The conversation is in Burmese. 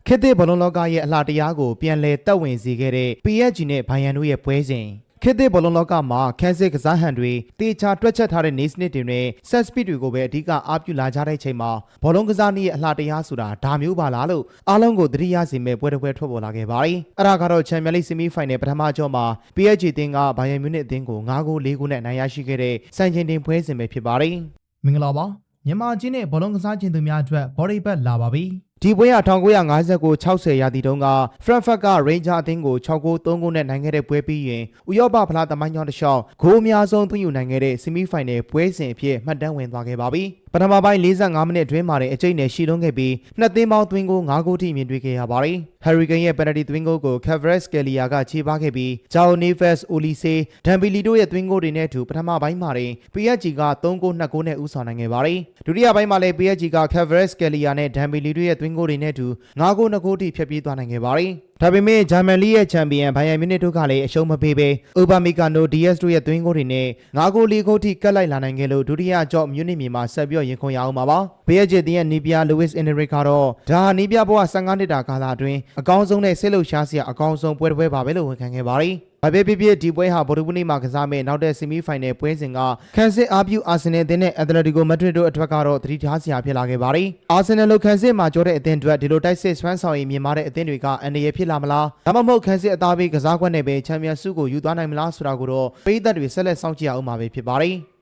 ခေတ်သစ်ဘောလုံးလောကရဲ့အလှတရားကိုပြန်လည်တက်ဝင်စေခဲ့တဲ့ PSG နဲ့ဘိုင်ယန်တို့ရဲ့ပွဲစဉ်ခေတ်သစ်ဘောလုံးလောကမှာခန်းစစ်ကစားဟန်တွေတေချာတွက်ချက်ထားတဲ့နေစနစ်တွေနဲ့ဆက်စပစ်တွေကိုပဲအဓိကအားပြုလာကြတဲ့ချိန်မှာဘောလုံးကစားနည်းရဲ့အလှတရားဆိုတာဒါမျိုးပါလားလို့အားလုံးကိုသတိရစေမဲ့ပွဲတစ်ပွဲထွက်ပေါ်လာခဲ့ပါတယ်။အဲ့ဒါကတော့ချန်ပီယံလိဆီမီဖိုင်နယ်ပထမကြောမှာ PSG အသင်းကဘိုင်ယန်မြူနစ်အသင်းကို9ဂိုး4ဂိုးနဲ့နိုင်ရရှိခဲ့တဲ့စံချိန်တင်ပွဲစဉ်ပဲဖြစ်ပါတယ်။ မင်္ဂလာပါမြန်မာချင်းနဲ့ဘောလုံးကစားခြင်းသူများအတွက်ဘော်ဒီဘက်လာပါပြီဒီပွဲက1959-60ရာသီတုန်းကဖရန့်ဖတ်ကရိန်းဂျာအသင်းကို6ဂိုး3ဂိုးနဲ့နိုင်ခဲ့တဲ့ပွဲပြီးရင်ဥရောပဖလားသမိုင်းကြောင်းတစ်လျှောက်ဂိုးအများဆုံးသွင်းယူနိုင်ခဲ့တဲ့ဆီမီဖိုင်နယ်ပွဲစဉ်အဖြစ်မှတ်တမ်းဝင်သွားခဲ့ပါပြီပထမပိုင်း45မိနစ်အတွင်းမှာအကျိတ်နဲ့ရှီလုံးခဲ့ပြီးနှစ်သင်းပေါင်းသွင်းဂိုး9ဂိုးထိမြင်တွေ့ခဲ့ရပါတယ်။ Harry Kane ရဲ့ပယ်နယ်တီသွင်းဂိုးကို Kvaratskhelia ကချေပခဲ့ပြီး Joao Neves, Olise, Dembele တို့ရဲ့သွင်းဂိုးတွေနဲ့အတူပထမပိုင်းမှာPSG က3ဂိုး2ဂိုးနဲ့ဦးဆောင်နိုင်ခဲ့ပါတယ်။ဒုတိယပိုင်းမှာလည်း PSG က Kvaratskhelia နဲ့ Dembele တို့ရဲ့သွင်းဂိုးတွေနဲ့အတူ9ဂိုး2ဂိုးထိဖျက်ပြေးသွားနိုင်ခဲ့ပါတယ်။ဒါပေမဲ့ဂျာမန်လိရဲ့ချန်ပီယံဘိုင်ယန်မြူနစ်တို့ကလည်းအရှုံးမပေးဘဲအိုဘာမီကာနိုဒီယက်စ်တို့ရဲ့သွင်းဂိုးတွေနဲ့9ဂိုး4ဂိုးထိကပ်လိုက်လာနိုင်ခဲ့လို့ဒုတိယကြော့မြူနစ်မြေမှာဆက်ပြီးရင်ခုန်ရအောင်ပါပါ။ PSG တင်းရဲ့နီးပြလူးဝစ်အင်နရစ်ကတော့ဒါဟာနီးပြဘဝ15နှစ်တာကာလအတွင်းအကောင်းဆုံးနဲ့စိတ်လှုပ်ရှားစရာအကောင်းဆုံးပွဲတစ်ပွဲပါပဲလို့ဝန်ခံခဲ့ပါတယ်။ဘာပဲဖြစ်ဖြစ်ဒီပွဲဟာဗိုလ်တပူနေ့မှာကစားမဲ့နောက်တဲ့ဆီမီဖိုင်နယ်ပွဲစဉ်ကခန်းစစ်အားပြုအာဆင်နယ်အသင်းနဲ့အက်တလက်တီကိုမက်ဒရစ်တို့အတွက်ကတော့သတိထားစရာဖြစ်လာခဲ့ပါတယ်။အာဆင်နယ်လိုခန်းစစ်မှာကြောတဲ့အသင်းအတွက်ဒီလိုတိုက်စစ်စွမ်းဆောင်ရည်မြင်မာတဲ့အသင်းတွေကအန္တရာယ်ဖြစ်လာမလားဒါမှမဟုတ်ခန်းစစ်အသားပေးကစားကွက်နဲ့ပဲချန်ပီယံဆုကိုယူသွားနိုင်မလားဆိုတာကိုတော့ပရိသတ်တွေဆက်လက်စောင့်ကြည့်အောင်မှာပဲဖြစ်ပါတယ်။